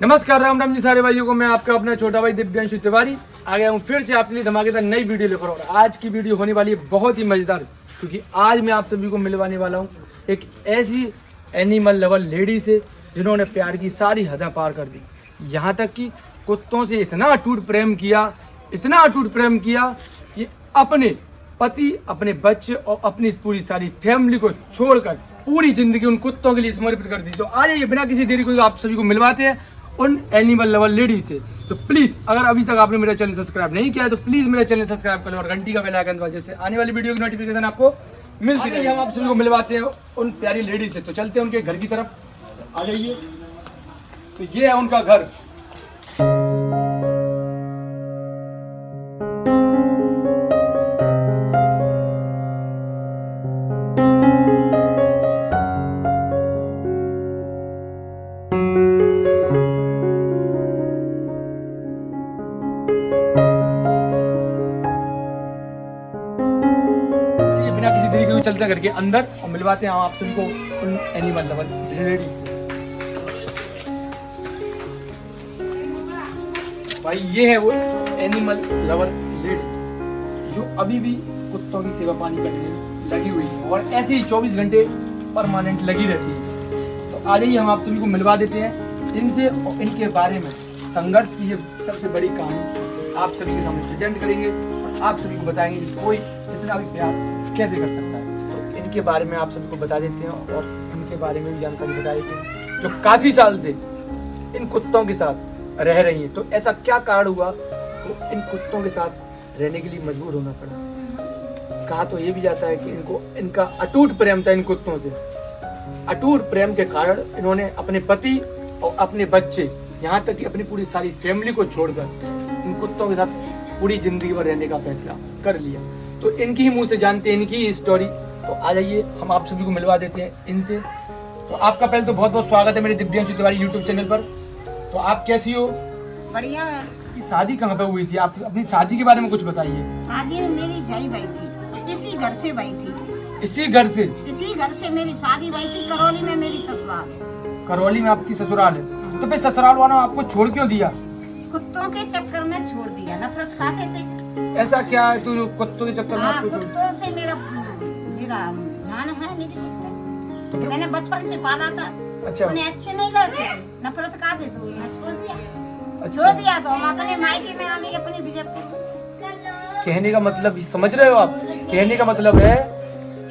नमस्कार, राम राम जी सारे भाइयों को। मैं आपका अपना छोटा भाई दिव्यांशु तिवारी आ गया हूँ फिर से आपके लिए धमाकेदार नई वीडियो लेकर। और आज की वीडियो होने वाली है बहुत ही मज़ेदार, क्योंकि आज मैं आप सभी को मिलवाने वाला हूँ एक ऐसी एनिमल लवर लेडी से जिन्होंने प्यार की सारी हदें पार कर दी। यहाँ तक कि कुत्तों से इतना अटूट प्रेम किया कि अपने पति, अपने बच्चे और अपनी पूरी सारी फैमिली को छोड़कर पूरी जिंदगी उन कुत्तों के लिए समर्पित कर दी। तो आ जाइए बिना किसी देरी को आप सभी को मिलवाते हैं उन एनिमल लवर लेडी से। तो प्लीज़ अगर अभी तक आपने मेरा चैनल सब्सक्राइब नहीं किया है तो प्लीज़ मेरा चैनल सब्सक्राइब कर लो और घंटी का बेल आइकन दबाओ, जैसे आने वाली वीडियो की नोटिफिकेशन आपको मिलती है। हम आप सभी को मिलवाते हैं उन प्यारी लेडी से। तो चलते हैं उनके घर की तरफ, आ जाइए। तो ये है उनका घर। बिना किसी तरीके को चलते हैं घर के अंदर और मिलवाते हैं आप सभी को उन एनिमल लवर लेडी से। भाई ये है वो एनिमल लवर लेडी जो अभी भी कुत्तों की सेवा पानी करने लगी हुई है और ऐसे ही 24 घंटे परमानेंट लगी रहती है। तो आ जाइए हम आप सभी को मिलवा देते हैं इनसे और इनके बारे में संघर्ष की ये सबसे बड़ी कहानी आप सभी के सामने प्रेजेंट करेंगे और आप सभी को बताएंगे कि कोई इतना भी प्यार कैसे कर सकता है। तो इनके बारे में आप सभी को बता देते हैं और इनके बारे में भी जानकारी बता देते हैं जो काफ़ी साल से इन कुत्तों के साथ रह रही हैं। तो ऐसा क्या कारण हुआ तो इन कुत्तों के साथ रहने के लिए मजबूर होना पड़ा। कहा तो ये भी जाता है कि इनका अटूट प्रेम था इन कुत्तों से। अटूट प्रेम के कारण इन्होंने अपने पति और अपने बच्चे, यहाँ तक कि अपनी पूरी सारी फैमिली को छोड़कर इन कुत्तों के साथ पूरी जिंदगी भर रहने का फैसला कर लिया। तो इनकी ही मुंह से जानते हैं इनकी ही स्टोरी। तो आ जाइए हम आप सभी को मिलवा देते हैं इनसे। तो आपका पहले तो बहुत बहुत स्वागत है मेरे दिव्यांशु तिवारी यूट्यूब चैनल पर। तो आप कैसी हो? बढ़िया है। की शादी कहाँ पे हुई थी? आप अपनी शादी के बारे में कुछ बताइए। शादी में मेरी झाई भाई थी, इसी घर से भाई थी। इसी घर से मेरी शादी भाई थी। करौली में मेरी ससुराल है। करौली में आपकी ससुराल है। तो फिर ससुराल वालों ने आपको छोड़ क्यों दिया? कुत्तों के चक्कर में छोड़ दिया। नफरत खाते थे। ऐसा क्या है तो कुत्तों के चक्कर में आपको छोड़? कुत्तों से मेरा जान है। मेरी कुत्ते तो मैंने बचपन से पाला था। अच्छा। उन्हें अच्छे नहीं लगते, नफरत खाते तो मैं छोड़ दिया। अच्छा। छोड़ दिया तो हम अपने मायके में आ गए, अपनी बीजेपी। कहने का मतलब समझ रहे हो आप? कहने का मतलब है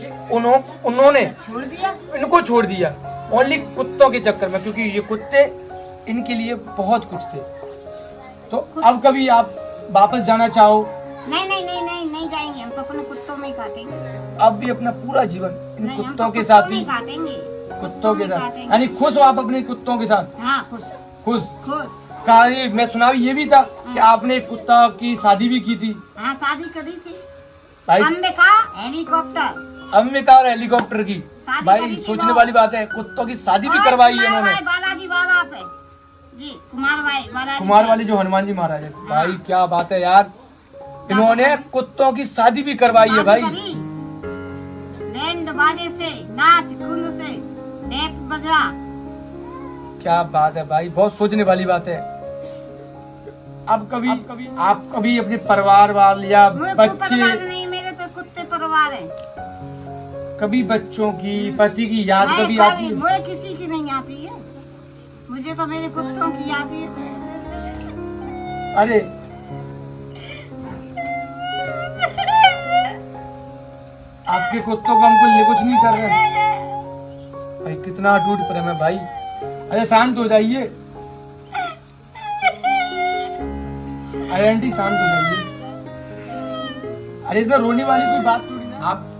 कि उन्होंने छोड़ दिया, इनको छोड़ दिया ओनली कुत्तों के चक्कर में, क्योंकि ये कुत्ते इनके लिए बहुत कुछ थे। तो अब कभी आप वापस जाना चाहो? नहीं जाएंगे। हम तो अपने कुत्तों में ही काटेंगे। अब भी अपना पूरा जीवन इन नहीं, हम कुत्तों तो के साथ ही काटेंगे। कुत्तों के साथ। यानी खुश हो आप अपने कुत्तों के साथ? हाँ, खुश। कहा मैं सुना ये भी था कि आपने एक कुत्ता की शादी भी की थी। हाँ, शादी करी थी। भाई अंबिका हेलीकॉप्टर की शादी भाई करी थी सोचने वो। वाली बात है। कुत्तों की शादी भी करवाई है इन्होंने। बालाजी बाबा पे जी, कुमार वाली जो हनुमान जी महाराज है। भाई क्या बात है यार, इन्होंने कुत्तों की शादी भी करवाई है भाई। बैंड बाजे से, नाच गुन से, ढेप बजा। क्या बात है भाई, बहुत सोचने वाली बात है। अब कभी अपने परिवार वाले या बच्चे, नहीं, मेरे तो कुत्ते परिवार है। कभी बच्चों की, पति की याद कभी आती है? मुझे किसी की नहीं आती है। मुझे तो मेरे कुत्तों की याद है। अरे आपके कुत्तों को हमको कुछ नहीं कर रहे भाई। कितना अटूट प्रेम है भाई। अरे शांत हो जाइए। अरे आंटी शांत हो जाइए। अरे इसमें रोने वाली कोई बात थोड़ी ना।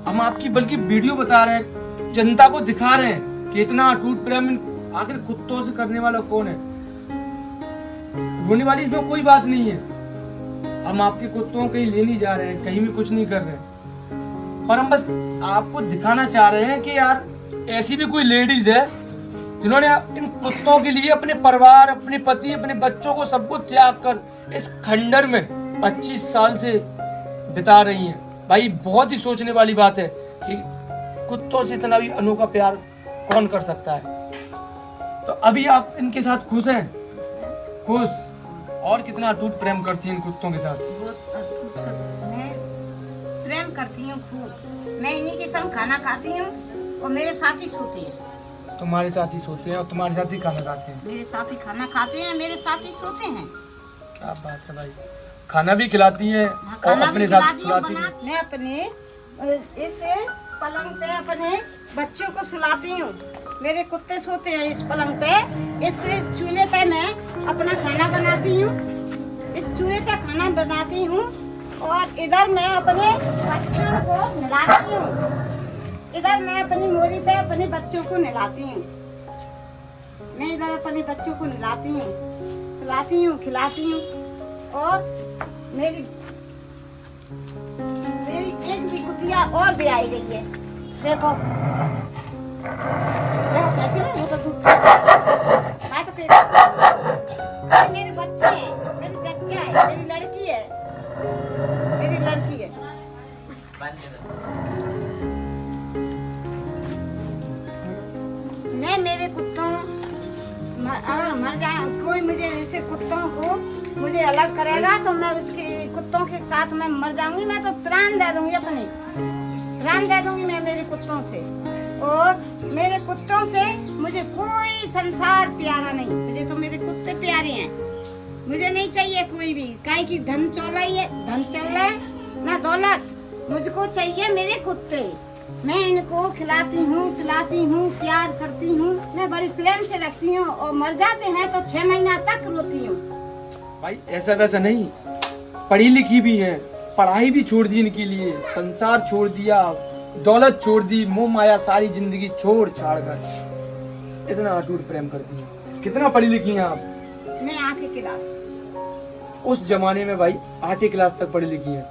हम आपकी बल्कि वीडियो बता रहे हैं, जनता को दिखा रहे हैं कि इतना अटूट प्रेम आखिर कुत्तों से करने वाला कौन है। रोने वाली इसमें कोई बात नहीं है। हम आपके कुत्तों को कहीं ले नहीं जा रहे हैं, कहीं भी कुछ नहीं कर रहे हैं, पर हम बस आपको दिखाना चाह रहे हैं कि यार ऐसी भी कोई लेडीज है जिन्होंने इन कुत्तों के लिए अपने परिवार, अपने पति, अपने बच्चों को सबको त्याग कर इस खंडर में 25 साल से बिता रही हैं। भाई बहुत ही सोचने वाली बात है कि कुत्तों से इतना भी अनोखा प्यार कौन कर सकता है। तो अभी आप इनके साथ खुश हैं? खुश। और कितना अटूट प्रेम करती हैं इन कुत्तों के साथ? बहुत अद्भुत मैं प्रेम करती हूँ खूब। मैं इन्हीं के संग खाना खाती हूँ और मेरे साथ ही सोते हैं। तुम्हारे साथ ही सोते हैं और तुम्हारे साथ ही खाना खाते हैं? मेरे साथ ही खाना खाते हैं, मेरे साथ ही सोते हैं। क्या बात है भाई। खाना भी खिलाती हैं और खाना अपने भी साथ खिलाती हूँ, सुलाती हैं? मैं अपने इस पलंग पे अपने बच्चों को सुलाती हूँ। मेरे कुत्ते सोते हैं इस पलंग पे। इस चूल्हे पे मैं अपना खाना बनाती हूँ, इस चूल्हे पे खाना बनाती हूँ और इधर मैं अपने बच्चों को नहलाती हूँ। इधर मैं अपनी मोरी पे अपने बच्चों को नहलाती हूँ। मैं इधर अपने बच्चों को नहलाती हूँ, सुलाती हूँ, खिलाती हूँ। और मेरी एक भी कुतिया और भी आई गई है। देखो कैसे है, तो दूध खाए तो फिर। ये मेरे बच्चे हैं, मेरी जच्चा है, मेरी लड़की है, मेरी लड़की है। मैं मेरे कुत्तों अगर मर जाए, कोई मुझे ऐसे कुत्तों को मुझे अलग करेगा तो मैं उसके कुत्तों के साथ मैं मर जाऊंगी। मैं तो प्राण दे दूंगी, अपने प्राण दे दूंगी मैं मेरे कुत्तों से। और मेरे कुत्तों से मुझे कोई संसार प्यारा नहीं। मुझे तो मेरे कुत्ते प्यारे हैं। मुझे नहीं चाहिए कोई भी, काहे की धन चल रही है, धन चल रहा है ना दौलत। मुझको चाहिए मेरे कुत्ते। मैं इनको खिलाती हूँ, पिलाती हूँ, प्यार करती हूँ। मैं बड़ी प्रेम से रखती हूँ और मर जाते हैं तो 6 महीना तक रोती हूँ। भाई ऐसा वैसा नहीं, पढ़ी लिखी भी हैं, पढ़ाई भी छोड़ दी इनके लिए, संसार छोड़ दिया, दौलत छोड़ दी, मोह माया सारी जिंदगी छोड़ छाड़ कर इतना अटूट प्रेम करती हैं। कितना पढ़ी लिखी हैं आप? मैं 8वीं क्लास। उस जमाने में भाई 8वीं क्लास तक पढ़ी लिखी हैं।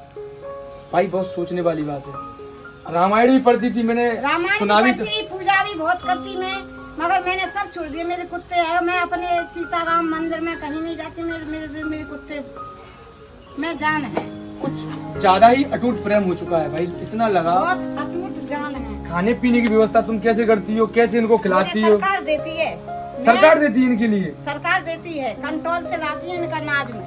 भाई बहुत सोचने वाली बात है। रामायण भी पढ़ती थी, मैंने सुना भी, पूजा भी बहुत करती मैं, मगर मैंने सब छोड़ दिया। मेरे कुत्ते हैं, मैं अपने सीताराम मंदिर में कहीं नहीं जाती। मेरे कुत्ते मैं जान है। कुछ ज्यादा ही अटूट प्रेम हो चुका है भाई, इतना लगा। बहुत अटूट जान है। खाने पीने की व्यवस्था तुम कैसे करती हो, कैसे इनको खिलाती हो? सरकार देती है। सरकार देती है इनके लिए? सरकार देती है, कंट्रोल से लाती है इनका नाज में।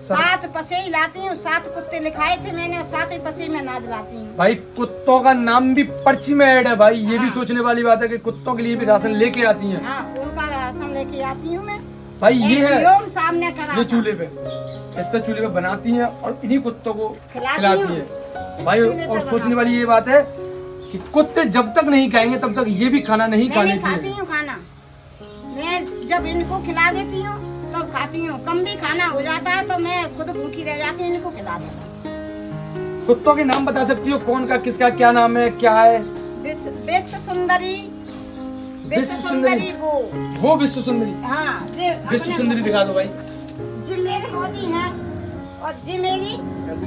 7 पसे ही लाती हूँ। 7 कुत्ते लिखाए थे मैंने और 7 ही पसे में नाज लाती हूँ। भाई कुत्तों का नाम भी पर्ची में ऐड है भाई। ये भी हाँ। सोचने वाली बात है कि कुत्तों के लिए भी राशन लेके आती हैं। हाँ, उनका राशन लेके आती हूँ मैं। भाई ये है सामने करा ये चूल्हे पे, इस पे चूल्हे पे बनाती हैं और इन्हीं कुत्तों को खिलाती हैं भाई। और सोचने वाली ये बात है कि कुत्ते जब तक नहीं खाएंगे तब तक ये भी खाना नहीं खाने खाती हूँ। खाना मैं जब इनको खिला देती हूँ तब खाती हूँ। कम भी खाना हो जाता है तो मैं खुद भूखी रह जाती हूँ, इनको खिला देती हूँ। कुत्तों के नाम बता सकती हो? कौन का किसका क्या नाम है, क्या है? विश्व सुंदरी। विश्व सुंदरी वो विश्व सुंदरी। हाँ, विश्व सुंदरी दिखा दो भाई। जी मेरी मोदी है और जी मेरी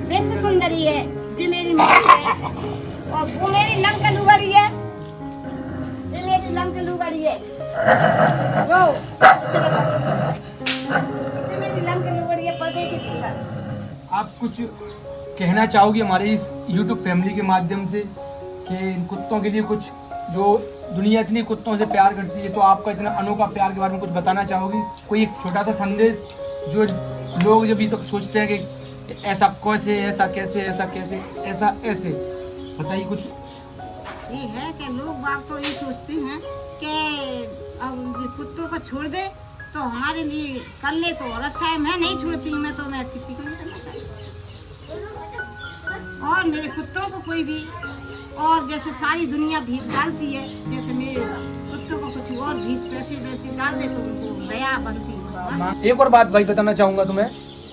विश्व सुंदरी है। जी मेरी मोदी है और वो मेरी लंकलुगड़ी है। ये मेरी लंकलुगड़ी है। जो ये मेरी लंकलुगड़ी है, पर्दे के भीतर। आप कुछ कहना चाहोगी हमारे इस YouTube फैमिली के माध्यम से कि इन कुत्तों के लिए कुछ, जो दुनिया इतनी कुत्तों से प्यार करती है, तो आपका इतना अनोखा प्यार के बारे में कुछ बताना चाहोगी? कोई एक छोटा सा संदेश जो लोग जब ये तक सोचते हैं कि ऐसा कैसे, ऐसा कैसे, ऐसा कैसे, ऐसा ऐसे, बताइए कुछ। ये है कि लोग बाग तो ये सोचते हैं कि अब जो कुत्तों को छोड़ दे तो हमारे लिए कर ले तो और अच्छा है। मैं नहीं छोड़ती, मैं किसी को नहीं करना चाहती। और मेरे कुत्तों को कोई भी, और जैसे सारी दुनिया भीख डालती है, जैसे मेरे कुत्तों को कुछ और भीख पैसे डाल दे तो उनको दया बनती है। एक और बात भाई बताना चाहूंगा तुम्हें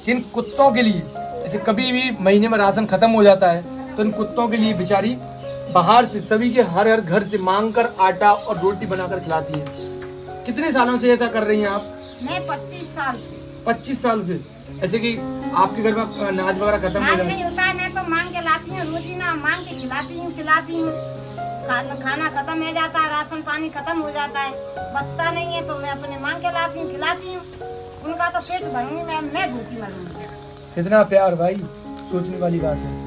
कि इन कुत्तों के लिए जैसे कभी भी महीने में राशन खत्म हो जाता है तो इन कुत्तों के लिए बेचारी बाहर से सभी के हर घर से मांग कर आटा और रोटी बनाकर खिलाती है। कितने सालों से ऐसा कर रही हैं आप? मैं 25 साल से। 25 साल से? ऐसे कि आपके घर में अनाज वगैरह खत्म हो नहीं होता है, मैं तो मांग के लाती हूँ। रोजी ना मांग के खिलाती हूँ। खाना खत्म हो जाता है, राशन पानी खत्म हो जाता है, बचता नहीं है तो मैं अपने मांग के लाती हूँ, खिलाती हूँ। उनका तो पेट भरूंगी मैं भूखी मरूंगी। कितना प्यार भाई, सोचने वाली बात है।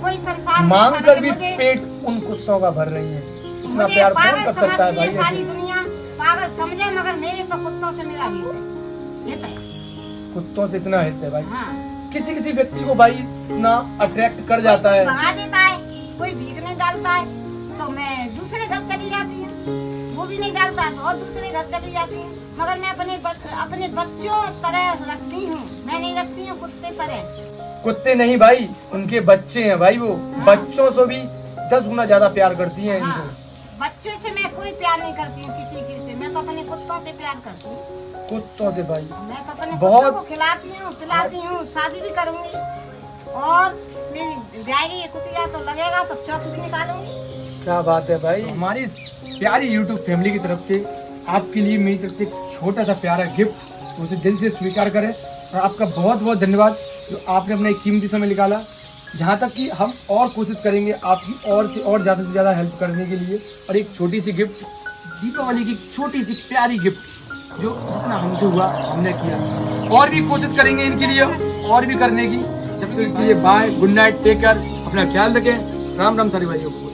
कोई संसार मांग कर भी पेट उन कुत्तों का भर रही है। इतना प्यार कौन कर सकता है भाई? सारी दुनिया पागल समझे, मगर मेरे तो कुत्तों से मेरा हित है। हित है। कुत्तों से इतना हित है भाई। हाँ किसी किसी व्यक्ति को भाई इतना अट्रैक्ट कर जाता है। भगा देता है, कोई भीख नहीं डालता है तो मैं दूसरे घर चली जाती हूँ, वो भी नहीं डालता है तो और दूसरे घर चली जाती हूँ। मगर मैं अपने बच्चों तरह रखती हूँ, मैं नहीं रखती हूँ कुत्ते तरह। कुत्ते नहीं भाई, उनके बच्चे हैं भाई। वो हाँ। बच्चों से भी 10 गुना ज्यादा प्यार करती हैं हाँ, इनको। बच्चे से मैं कोई प्यार नहीं करती हूँ किसी से, मैं तो अपने कुत्तों से प्यार करती हूँ। कुत्तों से भाई मैं तो अपने बहुत- कुत्तों को खिलाती हूँ पिलाती हूँ, शादी भी करूंगी और मेरी जाएगी ये कुतिया तो लगेगा तो चौक भी निकालूंगी। क्या बात है भाई। हमारी इस प्यारी YouTube फैमिली की तरफ से आपके लिए मेरी तरफ से एक छोटा सा प्यारा गिफ्ट, उसे दिल से स्वीकार करें। और आपका बहुत बहुत धन्यवाद जो आपने अपना एक कीमती समय निकाला। जहाँ तक कि हम और कोशिश करेंगे आपकी और ज़्यादा से ज़्यादा हेल्प करने के लिए। और एक छोटी सी गिफ्ट, दीपावली की छोटी सी प्यारी गिफ्ट जो जितना हमसे हुआ हमने किया। और भी कोशिश करेंगे इनके लिए और भी करने की। जब तक के लिए bye, good night, take care, अपना ख्याल रखें। राम राम सारी भाइयों को।